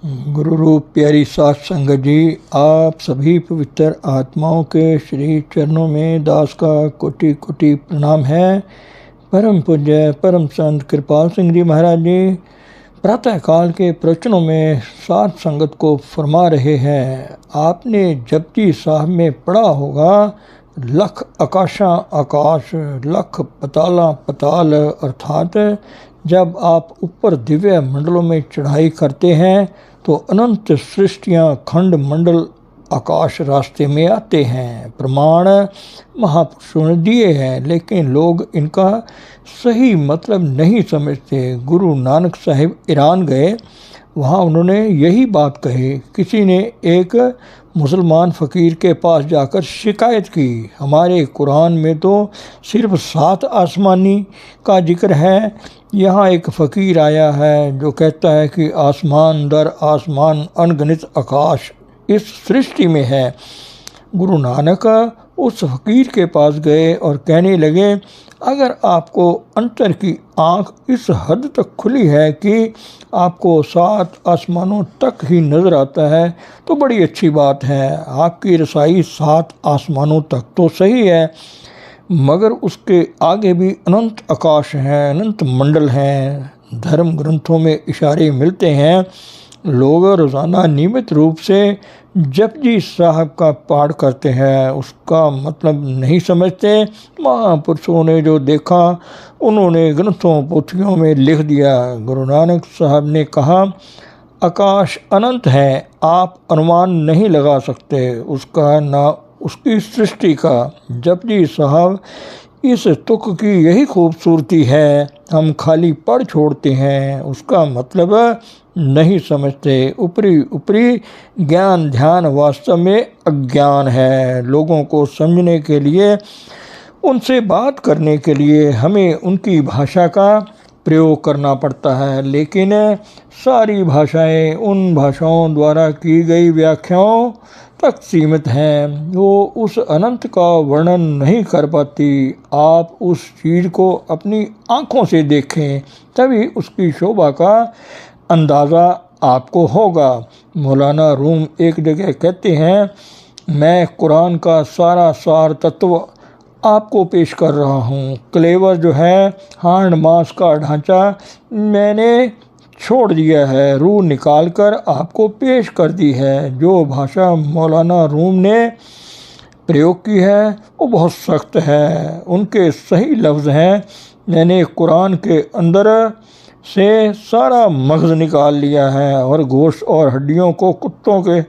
गुरु रूप प्यारी सात संगत जी, आप सभी पवित्र आत्माओं के श्री चरणों में दास का कोटि कोटि प्रणाम है। परम पूज्य परम संत कृपाल सिंह जी महाराज जी प्रातः काल के प्रवचनों में सात संगत को फरमा रहे हैं। आपने जपजी साहब में पढ़ा होगा, लख आकाशा आकाश लख पताला पताल, अर्थात जब आप ऊपर दिव्य मंडलों में चढ़ाई करते हैं तो अनंत सृष्टियाँ खंड मंडल आकाश रास्ते में आते हैं। प्रमाण महापुरुषों ने दिए हैं, लेकिन लोग इनका सही मतलब नहीं समझते। गुरु नानक साहिब ईरान गए, वहाँ उन्होंने यही बात कही। किसी ने एक मुसलमान फ़कीर के पास जाकर शिकायत की, हमारे कुरान में तो सिर्फ 7 आसमानी का जिक्र है, यहाँ एक फ़कीर आया है जो कहता है कि आसमान दर आसमान अनगिनत आकाश इस सृष्टि में है। गुरु नानक उस फ़कीर के पास गए और कहने लगे, अगर आपको अंतर की आँख इस हद तक खुली है कि आपको 7 आसमानों तक ही नज़र आता है तो बड़ी अच्छी बात है। आपकी रसाई 7 आसमानों तक तो सही है, मगर उसके आगे भी अनंत आकाश हैं, अनंत मंडल हैं। धर्म ग्रंथों में इशारे मिलते हैं। लोग रोज़ाना नियमित रूप से जपजी साहब का पाठ करते हैं, उसका मतलब नहीं समझते। महापुरुषों ने जो देखा उन्होंने ग्रंथों पोथियों में लिख दिया। गुरु नानक साहब ने कहा, आकाश अनंत है, आप अनुमान नहीं लगा सकते उसका ना उसकी सृष्टि का। जपजी साहब इस तुक की यही खूबसूरती है, हम खाली पढ़ छोड़ते हैं, उसका मतलब नहीं समझते। ऊपरी ऊपरी ज्ञान ध्यान वास्तव में अज्ञान है। लोगों को समझने के लिए, उनसे बात करने के लिए हमें उनकी भाषा का प्रयोग करना पड़ता है, लेकिन सारी भाषाएं उन भाषाओं द्वारा की गई व्याख्याओं तक सीमित हैं। वो उस अनंत का वर्णन नहीं कर पाती। आप उस चीज़ को अपनी आँखों से देखें, तभी उसकी शोभा का अंदाज़ा आपको होगा। मौलाना रूम एक जगह कहते हैं, मैं कुरान का सारा सार तत्व आपको पेश कर रहा हूँ। क्लेवर जो है, हांड मास का ढांचा मैंने छोड़ दिया है, रूह निकाल कर आपको पेश कर दी है। जो भाषा मौलाना रूम ने प्रयोग की है वो बहुत सख्त है। उनके सही लफ्ज़ हैं, मैंने कुरान के अंदर से सारा मग़ज़ निकाल लिया है और गोश्त और हड्डियों को कुत्तों के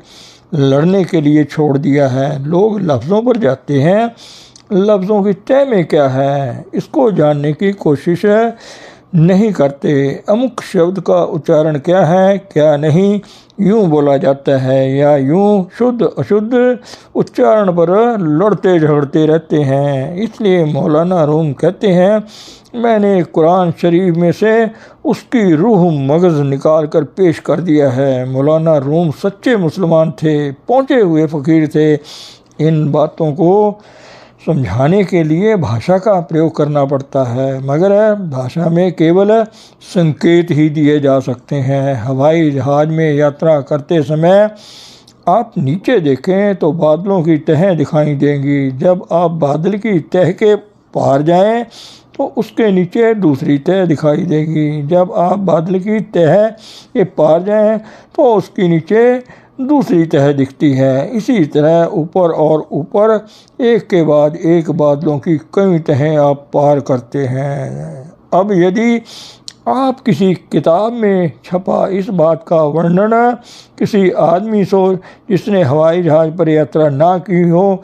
लड़ने के लिए छोड़ दिया है। लोग लफ्ज़ों पर जाते हैं, लफ्ज़ों की तय में क्या है इसको जानने की कोशिश नहीं करते। अमुक शब्द का उच्चारण क्या है क्या नहीं, यूँ बोला जाता है या यूँ शुद्ध अशुद्ध उच्चारण पर लड़ते झगड़ते रहते हैं। इसलिए मौलाना रूम कहते हैं, मैंने कुरान शरीफ में से उसकी रूह मग़ज़ निकाल कर पेश कर दिया है। मौलाना रूम सच्चे मुसलमान थे, पहुँचे हुए फ़कीर थे। इन बातों को समझाने के लिए भाषा का प्रयोग करना पड़ता है, मगर भाषा में केवल संकेत ही दिए जा सकते हैं। हवाई जहाज़ में यात्रा करते समय आप नीचे देखें तो बादलों की तहें दिखाई देंगी। जब आप बादल की तह के पार जाएं तो उसके नीचे दूसरी तह दिखाई देगी। जब आप बादल की तह के पार जाएं तो उसके नीचे दूसरी तह दिखती है। इसी तरह ऊपर और ऊपर एक के बाद एक बादलों की कई तहें आप पार करते हैं। अब यदि आप किसी किताब में छपा इस बात का वर्णन किसी आदमी से जिसने हवाई जहाज़ पर यात्रा ना की हो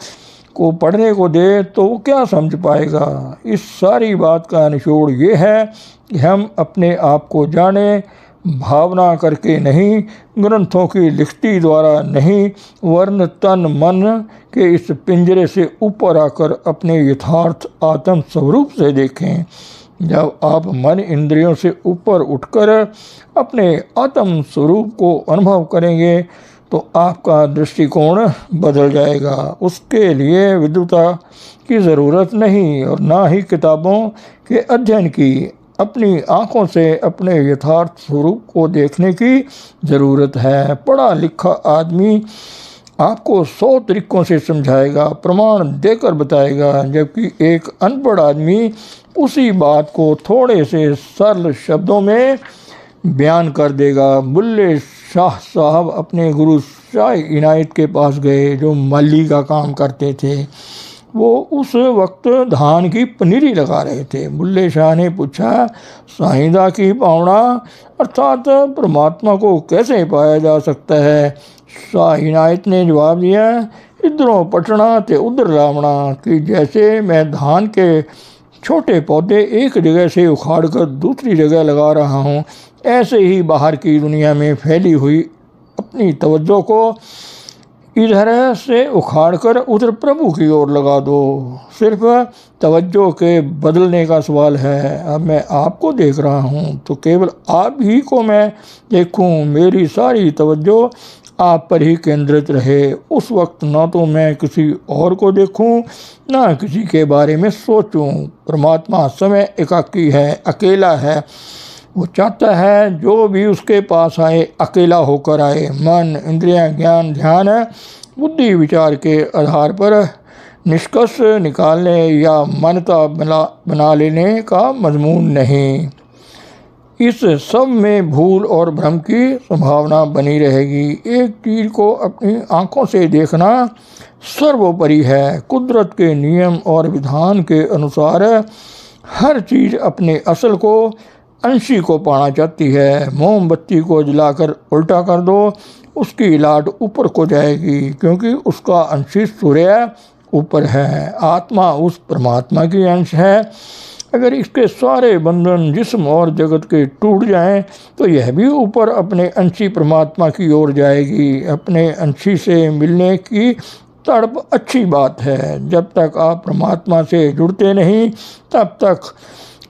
को पढ़ने को दे तो वो क्या समझ पाएगा। इस सारी बात का निचोड़ ये है कि हम अपने आप को जानें, भावना करके नहीं, ग्रंथों की लिखती द्वारा नहीं, वर्ण तन मन के इस पिंजरे से ऊपर आकर अपने यथार्थ आत्म स्वरूप से देखें। जब आप मन इंद्रियों से ऊपर उठकर अपने आत्म स्वरूप को अनुभव करेंगे तो आपका दृष्टिकोण बदल जाएगा। उसके लिए विद्वता की ज़रूरत नहीं और ना ही किताबों के अध्ययन की। अपनी आँखों से अपने यथार्थ स्वरूप को देखने की ज़रूरत है। पढ़ा लिखा आदमी आपको 100 तरीक़ों से समझाएगा, प्रमाण देकर बताएगा, जबकि एक अनपढ़ आदमी उसी बात को थोड़े से सरल शब्दों में बयान कर देगा। बुल्ले शाह साहब अपने गुरु शाह इनायत के पास गए, जो माली का काम करते थे। वो उस वक्त धान की पनीरी लगा रहे थे। बुल्ले शाह ने पूछा, साईंदा की पावना अर्थात परमात्मा को कैसे पाया जा सकता है? शाह इनायत ने जवाब दिया, इधरों पटना ते उधर रावणा, कि जैसे मैं धान के छोटे पौधे एक जगह से उखाड़कर दूसरी जगह लगा रहा हूँ, ऐसे ही बाहर की दुनिया में फैली हुई अपनी तवज्जो को इधर से उखाड़कर उधर प्रभु की ओर लगा दो। सिर्फ तवज्जो के बदलने का सवाल है। अब मैं आपको देख रहा हूँ तो केवल आप ही को मैं देखूँ, मेरी सारी तवज्जो आप पर ही केंद्रित रहे। उस वक्त ना तो मैं किसी और को देखूं, ना किसी के बारे में सोचूं। परमात्मा समय एकाकी है, अकेला है। वो चाहता है जो भी उसके पास आए अकेला होकर आए। मन, इंद्रियां, ज्ञान, ध्यान, बुद्धि, विचार के आधार पर निष्कर्ष निकालने या मान्यता बना लेने का मजमून नहीं। इस सब में भूल और भ्रम की संभावना बनी रहेगी। एक चीज़ को अपनी आँखों से देखना सर्वोपरि है। कुदरत के नियम और विधान के अनुसार हर चीज़ अपने असल को, अंशी को पाना चाहती है। मोमबत्ती को जलाकर उल्टा कर दो, उसकी लाट ऊपर को जाएगी, क्योंकि उसका अंशी सूर्य ऊपर है। आत्मा उस परमात्मा की अंश है। अगर इसके सारे बंधन जिस्म और जगत के टूट जाएं, तो यह भी ऊपर अपने अंशी परमात्मा की ओर जाएगी। अपने अंशी से मिलने की तड़प अच्छी बात है। जब तक आप परमात्मा से जुड़ते नहीं, तब तक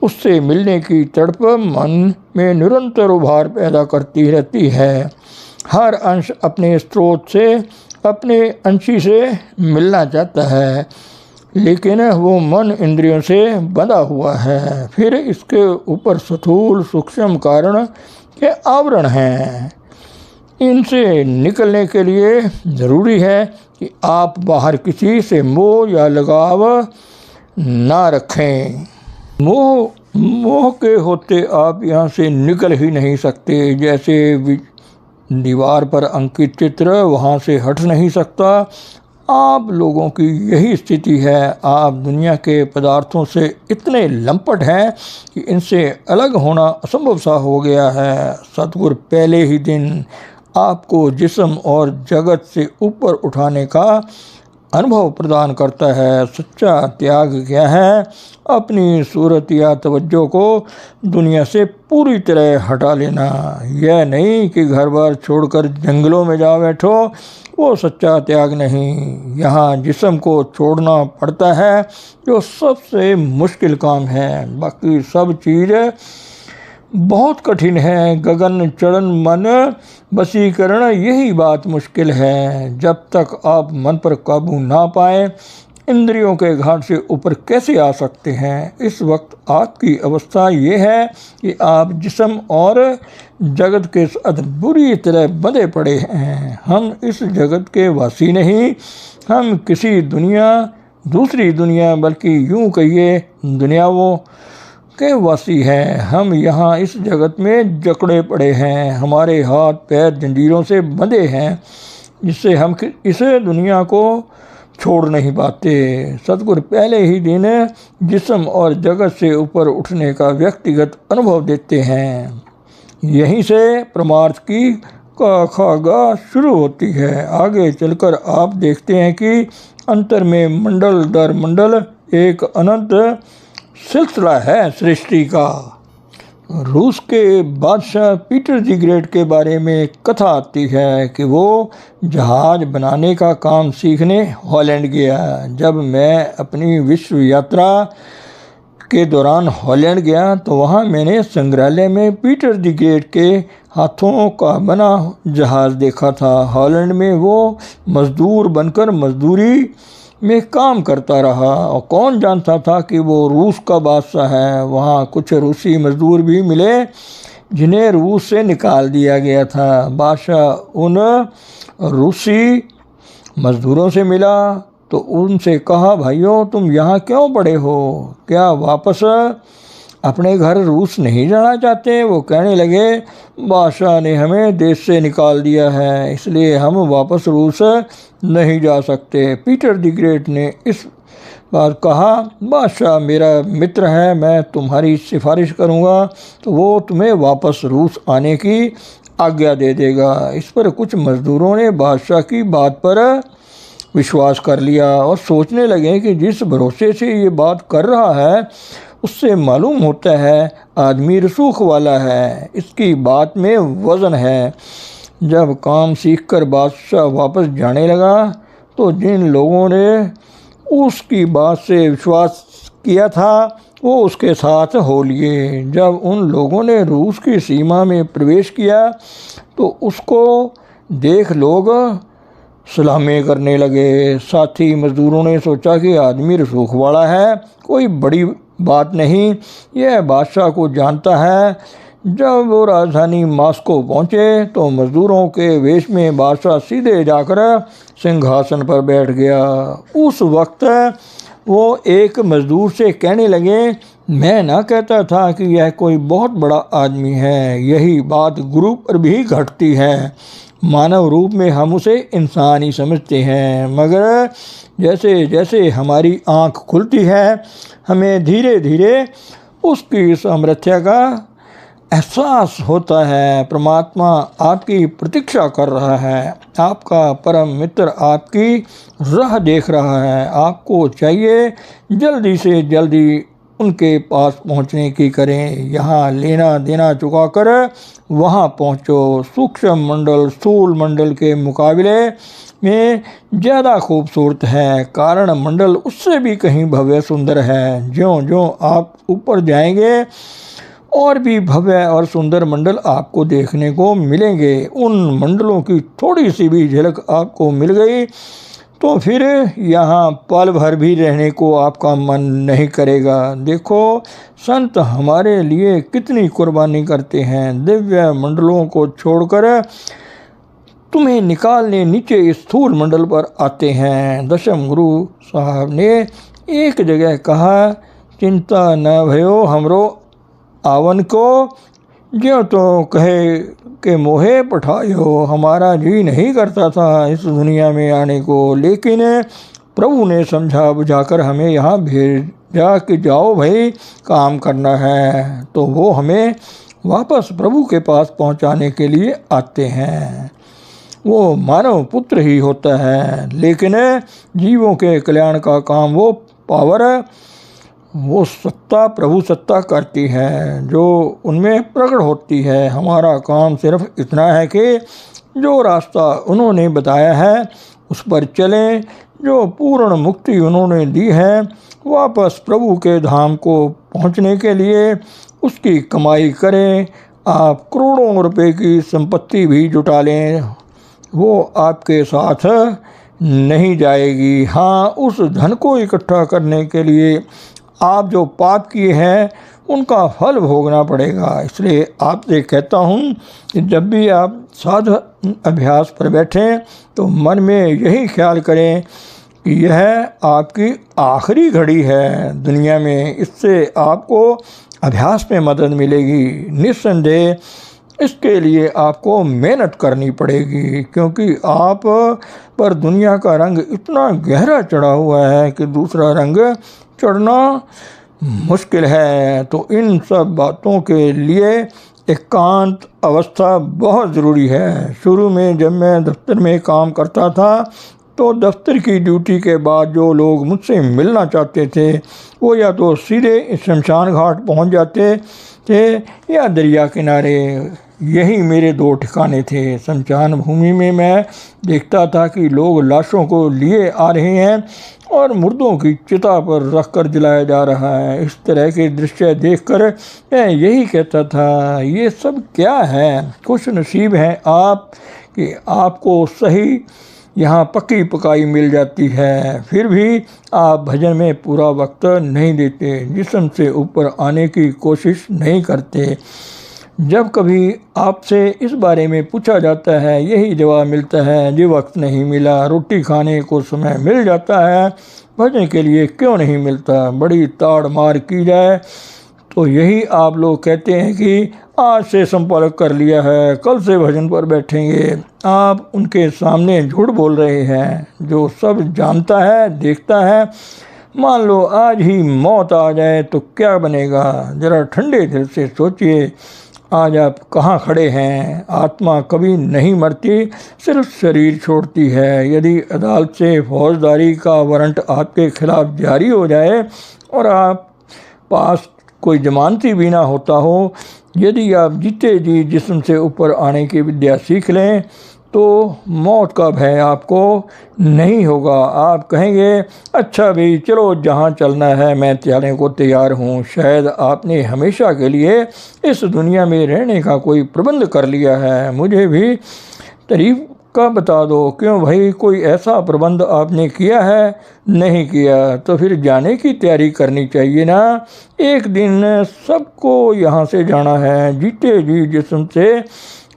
उससे मिलने की तड़प मन में निरंतर उभार पैदा करती रहती है। हर अंश अपने स्रोत से, अपने अंशी से मिलना चाहता है, लेकिन वो मन इंद्रियों से बंधा हुआ है। फिर इसके ऊपर स्थूल सूक्ष्म कारण के आवरण हैं। इनसे निकलने के लिए ज़रूरी है कि आप बाहर किसी से मोह या लगाव ना रखें। मोह के होते आप यहाँ से निकल ही नहीं सकते। जैसे दीवार पर अंकित चित्र वहाँ से हट नहीं सकता, आप लोगों की यही स्थिति है। आप दुनिया के पदार्थों से इतने लंपट हैं कि इनसे अलग होना असंभव सा हो गया है। सतगुरु पहले ही दिन आपको जिस्म और जगत से ऊपर उठाने का अनुभव प्रदान करता है। सच्चा त्याग क्या है? अपनी सूरत या तवज्जो को दुनिया से पूरी तरह हटा लेना। यह नहीं कि घर बार छोड़कर जंगलों में जा बैठो, वो सच्चा त्याग नहीं। यहाँ जिस्म को छोड़ना पड़ता है, जो सबसे मुश्किल काम है। बाकी सब चीज़ बहुत कठिन है। गगन चढ़न मन बसीकरण, यही बात मुश्किल है। जब तक आप मन पर काबू ना पाए, इंद्रियों के घाट से ऊपर कैसे आ सकते हैं? इस वक्त आपकी अवस्था ये है कि आप जिस्म और जगत के साथ बुरी तरह बंधे पड़े हैं। हम इस जगत के वासी नहीं, हम किसी दूसरी दुनिया, बल्कि यूं कहिए दुनियाओं के वासी हैं। हम यहाँ इस जगत में जकड़े पड़े हैं। हमारे हाथ पैर जंजीरों से बंधे हैं, जिससे हम इस दुनिया को छोड़ नहीं पाते। सतगुरु पहले ही दिन जिस्म और जगत से ऊपर उठने का व्यक्तिगत अनुभव देते हैं। यहीं से परमार्थ की खागा शुरू होती है। आगे चलकर आप देखते हैं कि अंतर में मंडल दर मंडल एक अनंत सिलसिला है सृष्टि का। रूस के बादशाह पीटर द ग्रेट के बारे में कथा आती है कि वो जहाज़ बनाने का काम सीखने हॉलैंड गया। जब मैं अपनी विश्व यात्रा के दौरान हॉलैंड गया तो वहाँ मैंने संग्रहालय में पीटर द ग्रेट के हाथों का बना जहाज़ देखा था। हॉलैंड में वो मज़दूर बनकर मजदूरी में काम करता रहा और कौन जानता था कि वो रूस का बादशाह है। वहाँ कुछ रूसी मजदूर भी मिले जिन्हें रूस से निकाल दिया गया था। बादशाह उन रूसी मजदूरों से मिला तो उनसे कहा, भाइयों तुम यहाँ क्यों पड़े हो? क्या वापस अपने घर रूस नहीं जाना चाहते? वो कहने लगे, बादशाह ने हमें देश से निकाल दिया है, इसलिए हम वापस रूस नहीं जा सकते। पीटर द ग्रेट ने इस बार कहा, बादशाह मेरा मित्र है, मैं तुम्हारी सिफारिश करूँगा तो वो तुम्हें वापस रूस आने की आज्ञा दे देगा। इस पर कुछ मजदूरों ने बादशाह की बात पर विश्वास कर लिया और सोचने लगे कि जिस भरोसे से ये बात कर रहा है उससे मालूम होता है आदमी रसूख वाला है, इसकी बात में वज़न है। जब काम सीखकर बादशाह वापस जाने लगा तो जिन लोगों ने उसकी बात से विश्वास किया था वो उसके साथ हो लिए। जब उन लोगों ने रूस की सीमा में प्रवेश किया तो उसको देख लोग सलामी करने लगे। साथी मजदूरों ने सोचा कि आदमी रसूख वाला है, कोई बड़ी बात नहीं, यह बादशाह को जानता है। जब वो राजधानी मॉस्को पहुँचे तो मजदूरों के वेश में बादशाह सीधे जाकर सिंहासन पर बैठ गया। उस वक्त वो एक मजदूर से कहने लगे, मैं ना कहता था कि यह कोई बहुत बड़ा आदमी है। यही बात गुरु पर भी घटती है। मानव रूप में हम उसे इंसान ही समझते हैं, मगर जैसे जैसे हमारी आँख खुलती है हमें धीरे धीरे उसकी सामर्थ्य का एहसास होता है। परमात्मा आपकी प्रतीक्षा कर रहा है, आपका परम मित्र आपकी राह देख रहा है। आपको चाहिए जल्दी से जल्दी उनके पास पहुंचने की करें। यहाँ लेना देना चुकाकर वहाँ पहुँचो। सूक्ष्म मंडल स्थूल मंडल के मुकाबले में ज़्यादा खूबसूरत है, कारण मंडल उससे भी कहीं भव्य सुंदर है। ज्यों ज्यों आप ऊपर जाएंगे और भी भव्य और सुंदर मंडल आपको देखने को मिलेंगे। उन मंडलों की थोड़ी सी भी झलक आपको मिल गई तो फिर यहाँ पल भर भी रहने को आपका मन नहीं करेगा। देखो संत हमारे लिए कितनी कुर्बानी करते हैं, दिव्य मंडलों को छोड़कर तुम्हें निकालने नीचे स्थूल मंडल पर आते हैं। दशम गुरु साहब ने एक जगह कहा, चिंता न भयो हमरो आवन को, ज्यों तो कहे के मोहे पठायो। हमारा जी नहीं करता था इस दुनिया में आने को, लेकिन प्रभु ने समझा बुझाकर हमें यहाँ भेजा कि जाओ भाई काम करना है, तो वो हमें वापस प्रभु के पास पहुँचाने के लिए आते हैं। वो मानव पुत्र ही होता है, लेकिन जीवों के कल्याण का काम वो पावर, वो सत्ता प्रभु सत्ता करती है जो उनमें प्रकट होती है। हमारा काम सिर्फ इतना है कि जो रास्ता उन्होंने बताया है उस पर चलें, जो पूर्ण मुक्ति उन्होंने दी है वापस प्रभु के धाम को पहुंचने के लिए उसकी कमाई करें। आप करोड़ों रुपए की संपत्ति भी जुटा लें, वो आपके साथ नहीं जाएगी। हाँ, उस धन को इकट्ठा करने के लिए आप जो पाप किए हैं उनका फल भोगना पड़ेगा। इसलिए आपसे कहता हूँ कि जब भी आप साधन अभ्यास पर बैठें तो मन में यही ख्याल करें कि यह आपकी आखिरी घड़ी है दुनिया में, इससे आपको अभ्यास में मदद मिलेगी। निस्संदेह इसके लिए आपको मेहनत करनी पड़ेगी, क्योंकि आप पर दुनिया का रंग इतना गहरा चढ़ा हुआ है कि दूसरा रंग चढ़ना मुश्किल है। तो इन सब बातों के लिए एकांत अवस्था बहुत ज़रूरी है। शुरू में जब मैं दफ्तर में काम करता था तो दफ्तर की ड्यूटी के बाद जो लोग मुझसे मिलना चाहते थे वो या तो सीधे शमशान घाट पहुंच जाते थे या दरिया किनारे। यही मेरे दो ठिकाने थे। शमशान भूमि में मैं देखता था कि लोग लाशों को लिए आ रहे हैं और मुर्दों की चिता पर रखकर जलाया जा रहा है। इस तरह के दृश्य देखकर मैं यही कहता था, ये सब क्या है? खुश नसीब हैं आप कि आपको सही यहाँ पकी पकाई मिल जाती है, फिर भी आप भजन में पूरा वक्त नहीं देते, जिस्म से ऊपर आने की कोशिश नहीं करते। जब कभी आपसे इस बारे में पूछा जाता है, यही जवाब मिलता है, जी वक्त नहीं मिला। रोटी खाने को समय मिल जाता है, भजन के लिए क्यों नहीं मिलता। बड़ी ताड़ मार की जाए तो यही आप लोग कहते हैं कि आज से संपर्क कर लिया है, कल से भजन पर बैठेंगे। आप उनके सामने झूठ बोल रहे हैं, जो सब जानता है, देखता है। मान लो आज ही मौत आ जाए तो क्या बनेगा। जरा ठंडे दिल से सोचिए, आज आप कहाँ खड़े हैं। आत्मा कभी नहीं मरती, सिर्फ शरीर छोड़ती है। यदि अदालत से फौजदारी का वारंट आपके खिलाफ जारी हो जाए और आप पास कोई जमानती भी ना होता हो, यदि आप जीते जी जिस्म से ऊपर आने की विद्या सीख लें तो मौत का भय आपको नहीं होगा। आप कहेंगे, अच्छा भी चलो, जहाँ चलना है मैं जाने को तैयार हूँ। शायद आपने हमेशा के लिए इस दुनिया में रहने का कोई प्रबंध कर लिया है। मुझे भी तारीफ का बता दो, क्यों भाई, कोई ऐसा प्रबंध आपने किया है? नहीं किया तो फिर जाने की तैयारी करनी चाहिए ना। एक दिन सबको यहाँ से जाना है। जीते जी जिस्म से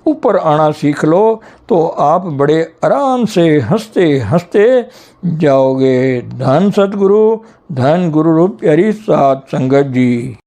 ऊपर आना सीख लो तो आप बड़े आराम से हंसते हंसते जाओगे। धन सतगुरु, धन गुरु रूप प्यारी साध संगत जी।